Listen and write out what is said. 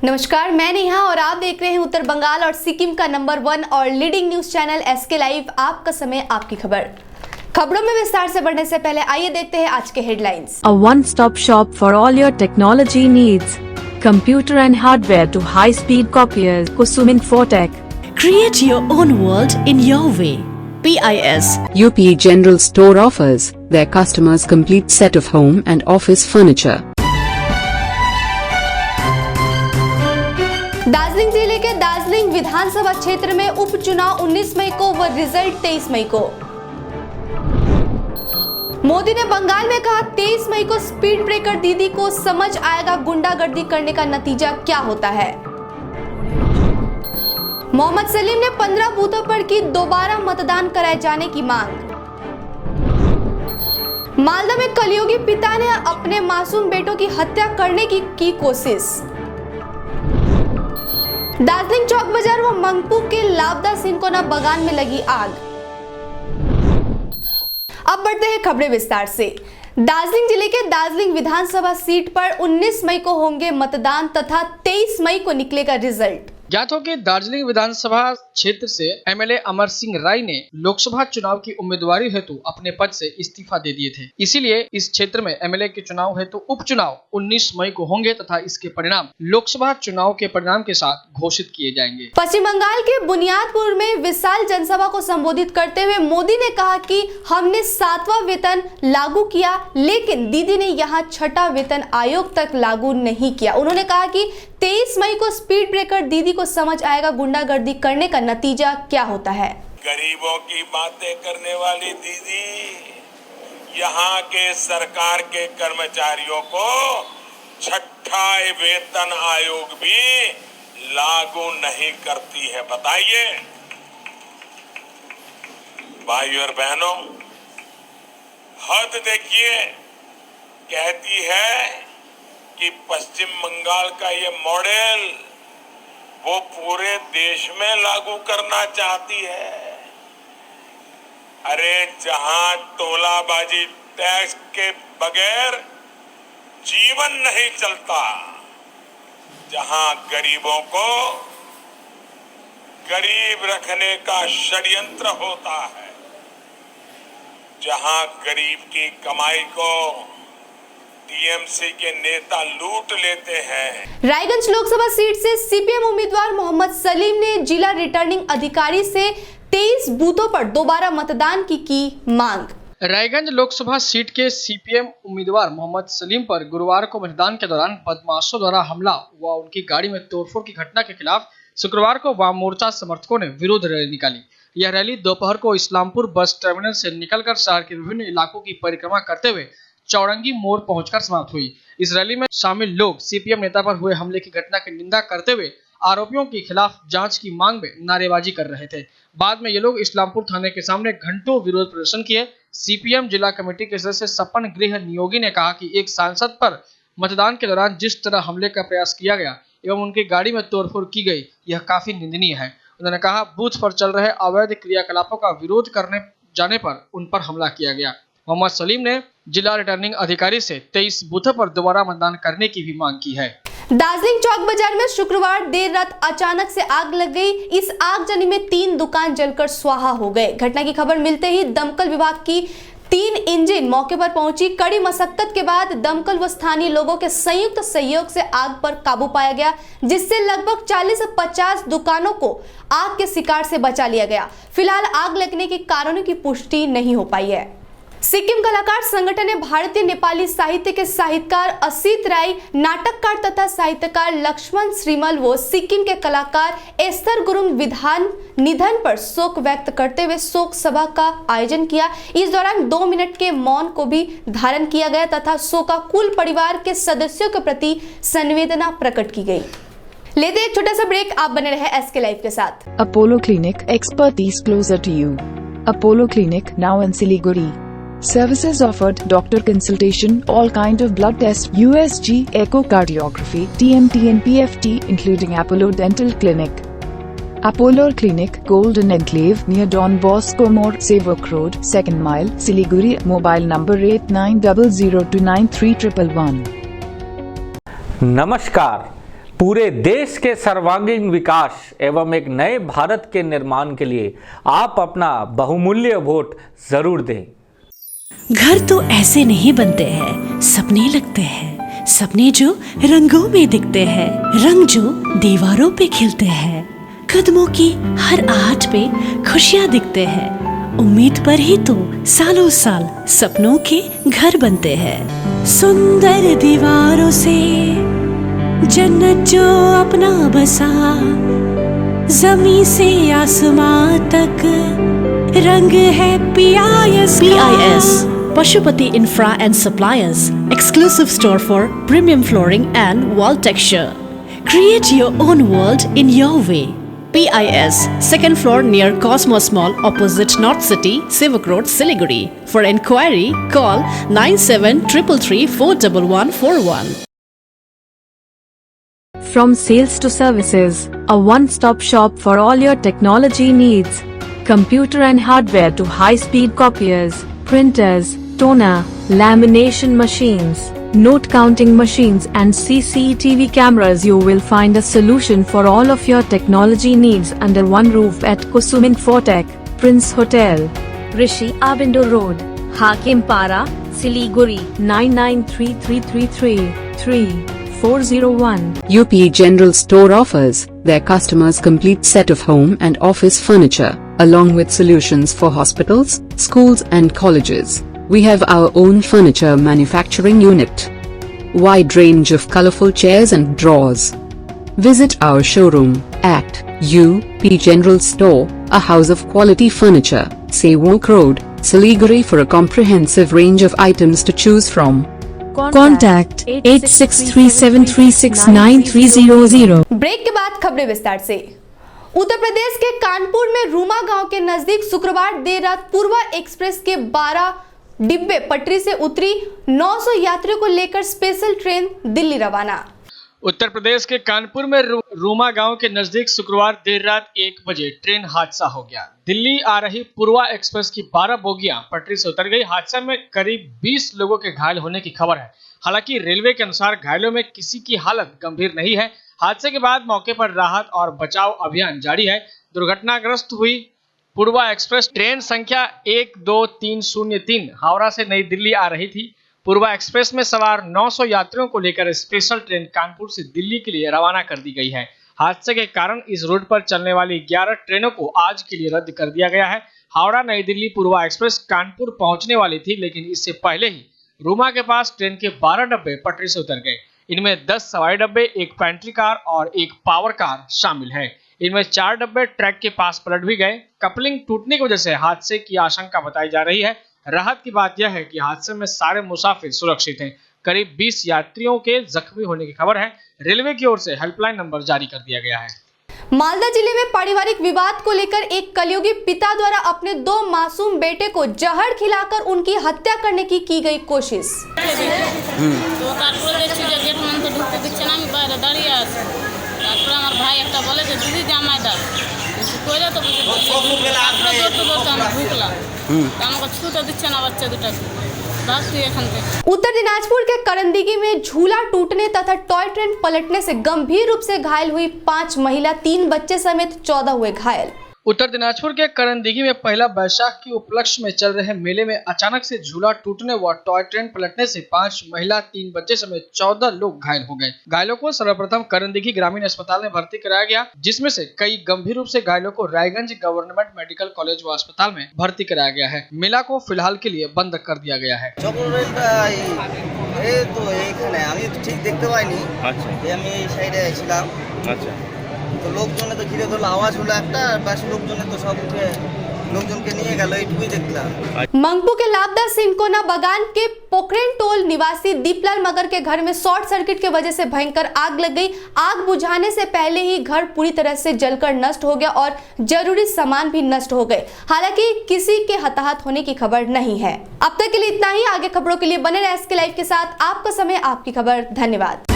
नमस्कार, मैं नेहा और आप देख रहे हैं उत्तर बंगाल और सिक्किम का नंबर 1 और leading news channel SK live. आपका समय, आपकी खबर। खबरों में विस्तार से बढ़ने से पहले आइए देखते हैं आज के headlines. A one-stop shop for all your technology needs. Computer and hardware to high-speed copiers. Kusum Infotech. Create your own world in your way. PIS. UP General Store offers their customers complete set of home and office furniture. Darjeeling जिले के दार्जिलिंग विधानसभा क्षेत्र में उपचुनाव 19 मई को व result 23 मई को। मोदी ने बंगाल में कहा 23 मई को स्पीड ब्रेकर दीदी को समझ आएगा गुंडागर्दी करने का नतीजा क्या होता है। मोहम्मद सलीम ने 15 बूथों पर की दोबारा मतदान कराए जाने की मांग। मालदा में कलयुगी पिता ने अपने मासूम बेटों की हत्या करने की कोशिश। दार्जिलिंग चौक बाजार व मंगपू के लावदा सिनकोना बागान में लगी आग। अब बढ़ते हैं खबरें विस्तार से। दार्जिलिंग जिले के दार्जिलिंग विधानसभा सीट पर 19 मई को होंगे मतदान तथा 23 मई को निकलेगा रिजल्ट। ज्ञात हो कि दार्जिलिंग विधानसभा क्षेत्र से एमएलए अमर सिंह राय ने लोकसभा चुनाव की उम्मीदवारी हेतु अपने पद से इस्तीफा दे दिए थे। इसीलिए इस क्षेत्र में एमएलए के चुनाव हेतु उपचुनाव 19 मई को होंगे तथा इसके परिणाम लोकसभा चुनाव के परिणाम के साथ घोषित किए जाएंगे। पश्चिम बंगाल के बुनियादपुर में विशाल जनसभा को संबोधित करते हुए मोदी ने कहा कि हमने 7वां वेतन लागू किया, लेकिन दीदी ने यहाँ 6ठा वेतन आयोग तक लागू नहीं किया। उन्होंने कहा कि 23 मई को स्पीड ब्रेकर दीदी को समझ आएगा गुंडागर्दी करने का नतीजा क्या होता है। गरीबों की बातें करने वाली दीदी यहाँ के सरकार के कर्मचारियों को 6ठा वेतन आयोग भी लागू नहीं करती है। बताइए भाइयों और बहनों, हद देखिए। कहती है कि पश्चिम बंगाल का ये मॉडल वो पूरे देश में लागू करना चाहती है। अरे जहां टोलाबाजी टैक्स के बगैर जीवन नहीं चलता, जहां गरीबों को गरीब रखने का षड्यंत्र होता है, जहां गरीब की कमाई को टीएमसी के नेता लूट लेते हैं। रायगंज लोकसभा सीट से सीपीएम उम्मीदवार मोहम्मद सलीम ने जिला रिटर्निंग अधिकारी से 23 बूथों पर दोबारा मतदान की मांग। रायगंज लोकसभा सीट के सीपीएम उम्मीदवार मोहम्मद सलीम पर गुरुवार को मतदान के दौरान बदमाशों द्वारा हमला व उनकी गाड़ी में तोड़फोड़ की घटना के खिलाफ शुक्रवार को वाम मोर्चा समर्थकों ने विरोध रैली निकाली। यह रैली दोपहर को इस्लामपुर बस टर्मिनल से निकलकर शहर के विभिन्न इलाकों की परिक्रमा करते हुए चौरंगी मोड़ पहुंचकर समाप्त हुई। इस रैली में शामिल लोग सीपीएम नेता पर हुए हमले की घटना की निंदा करते हुए आरोपियों के खिलाफ जांच की मांग में नारेबाजी कर रहे थे। बाद में ये लोग इस्लामपुर थाने के सामने घंटों विरोध प्रदर्शन किए। सीपीएम जिला कमेटी के सदस्य सपन गृह नियोगी ने कहा कि एक सांसद पर मतदान के दौरान जिस तरह हमले का प्रयास किया गया एवं उनकी गाड़ी में तोड़फोड़ की गई, यह काफी निंदनीय है। उन्होंने कहा बूथ पर चल रहे अवैध क्रियाकलापों का विरोध करने जाने पर उन पर हमला किया गया। मोहम्मद सलीम ने जिला रिटर्निंग अधिकारी से 23 बूथों पर दोबारा मतदान करने की भी मांग की है। दार्जिलिंग चौक बाजार में शुक्रवार देर रात अचानक से आग लग गई। इस आगजनी में 3 दुकान जलकर स्वाहा हो गए। घटना की खबर मिलते ही दमकल विभाग की 3 इंजन मौके पर पहुंची। कड़ी मशक्कत के बाद दमकल व स्थानीय लोगों के संयुक्त सहयोग से आग पर काबू पाया गया, जिससे लगभग 40 से 50 दुकानों को आग के शिकार से बचा लिया गया। फिलहाल आग लगने के कारणों की पुष्टि नहीं हो पाई है। सिक्किम कलाकार संगठन ने भारतीय नेपाली साहित्य के साहित्यकार असित राय, नाटककार तथा साहित्यकार लक्ष्मण श्रीमल व सिक्किम के कलाकार एस्तर गुरुंग विधान निधन पर शोक व्यक्त करते हुए शोक सभा का आयोजन किया। इस दौरान 2 मिनट के मौन को भी धारण किया गया तथा शोकाकुल परिवार के सदस्यों के प्रति संवेदना प्रकट की गई। लेते एक छोटा सा ब्रेक, आप बने रहे एसके लाइव के साथ। Apollo Clinic, expertise closer to you. Apollo Clinic, now in Siliguri. Services offered: doctor consultation, all kind of blood tests, USG, echocardiography, TMT and PFT, including Apollo Dental Clinic. Apollo Clinic, Golden Enclave, near Don Bosco More, Sevok Road, 2nd mile, Siliguri. Mobile number 8900293111. नमस्कार, पूरे देश के सर्वांगीण विकास एवं एक नए भारत के निर्माण के लिए आप अपना बहुमूल्य वोट जरूर दें। घर तो ऐसे नहीं बनते हैं, सपने लगते हैं। सपने जो रंगों में दिखते हैं, रंग जो दीवारों पे खिलते हैं। कदमों की हर आहट पे खुशियाँ दिखते हैं। उम्मीद पर ही तो सालों साल सपनों के घर बनते हैं। सुंदर दीवारों से जन्नत जो अपना बसा, जमीन से आसमां तक रंग है PIS। Pashupati Infra and Suppliers, exclusive store for premium flooring and wall texture. Create your own world in your way. PIS, second floor near Cosmos Mall, opposite North City, Sivak Road, Siliguri. For enquiry, call 9733341141. From sales to services, a one-stop shop for all your technology needs. Computer and hardware to high-speed copiers, printers, toner, lamination machines, note counting machines and CCTV cameras. You will find a solution for all of your technology needs under one roof at Kusum Infotech, Prince Hotel, Rishi Abindo Road, Hakim Para, Siliguri, 9933333401. UP General Store offers their customers complete set of home and office furniture, along with solutions for hospitals, schools and colleges. We have our own furniture manufacturing unit. Wide range of colorful chairs and drawers. Visit our showroom at UP General Store, a house of quality furniture, Sewalk Road, Siliguri for a comprehensive range of items to choose from. Contact 8637369300. Break के बाद खबरें विस्तार से। उत्तर प्रदेश के कानपुर में रूमा गांव के नजदीक शुक्रवार देर रात पूर्वा एक्सप्रेस के 12 डिब्बे पटरी से उतरी। 900 यात्रियों को लेकर स्पेशल ट्रेन दिल्ली रवाना। उत्तर प्रदेश के कानपुर में रूमा गांव के नजदीक शुक्रवार देर रात 1 बजे ट्रेन हादसा हो गया। दिल्ली आ रही पूर्वा एक्सप्रेस की 12 बोगियां पटरी से उतर गई। हादसा में करीब 20 लोगों के घायल होने की खबर है। हालांकि रेलवे के अनुसार घायलों में किसी की हालत गंभीर नहीं है। हादसे के बाद मौके पर राहत और बचाव अभियान जारी है। दुर्घटनाग्रस्त हुई पूर्वा एक्सप्रेस ट्रेन संख्या 12303 हावड़ा से नई दिल्ली आ रही थी। पूर्वा एक्सप्रेस में सवार 900 यात्रियों को लेकर स्पेशल ट्रेन कानपुर से दिल्ली के लिए रवाना कर दी गई है। हादसे के कारण इस रूट पर चलने वाली 11 ट्रेनों को आज के लिए रद्द कर दिया गया है। हावड़ा नई दिल्ली पूर्वा एक्सप्रेस कानपुर पहुंचने वाली थी, लेकिन इससे पहले ही रूमा के पास ट्रेन के 12 डब्बे पटरी से उतर गए। इनमें 10 सवारी डब्बे, एक पेंट्री कार और एक पावर कार शामिल है। इनमें 4 डब्बे ट्रैक के पास पलट भी गए। कपलिंग टूटने की वजह से हादसे की आशंका बताई जा रही है। राहत की बात यह है कि हादसे में सारे मुसाफिर सुरक्षित हैं। करीब 20 यात्रियों के जख्मी होने की खबर है। रेलवे की ओर से हेल्पलाइन नंबर जारी कर दिया गया है। मालदा जिले में पारिवारिक विवाद को लेकर एक कलयुगी पिता द्वारा अपने 2 मासूम बेटे को जहर खिलाकर उनकी हत्या करने की गई कोशिश। उत्तर दिनाजपुर के करंदगी में झूला टूटने तथा टॉय ट्रेन पलटने से गंभीर रूप से घायल हुई 5 महिला, 3 बच्चे समेत 14 हुए घायल। उत्तर दिनाजपुर के करंदगी में पहला बैसाख के उपलक्ष्य में चल रहे मेले में अचानक से झूला टूटने व टॉय ट्रेन पलटने से 5 महिला, 3 बच्चे समेत 14 लोग घायल हो गए। घायलों को सर्वप्रथम करंदगी ग्रामीण अस्पताल में भर्ती कराया गया, जिसमें से कई गंभीर रूप से घायलों को रायगंज गवर्नमेंट मेडिकल कॉलेज व अस्पताल में भर्ती कराया गया है। मेला को फिलहाल के लिए बंद कर दिया गया है। তো লোকজনে তো ঘিরে ধরলো, আওয়াজ হলো একটা, বাস লোকজনে তো সব উঠে লোকজনকে নিয়ে গেল, এইটুকুই দেখলাম। मंगपू के लापता सिंकोना बागान के पोखरेन टोल निवासी दीपलाल मगर के घर में शॉर्ट सर्किट की वजह से भयंकर आग लग गई। आग बुझाने से पहले ही घर पूरी तरह से जलकर नष्ट हो गया और जरूरी सामान भी नष्ट हो गए। हालांकि किसी के हताहत होने की खबर नहीं है। अब तक के लिए इतना ही। आगे खबरों के लिए बने रहे SK लाइव के साथ। आपका समय, आपकी खबर। धन्यवाद।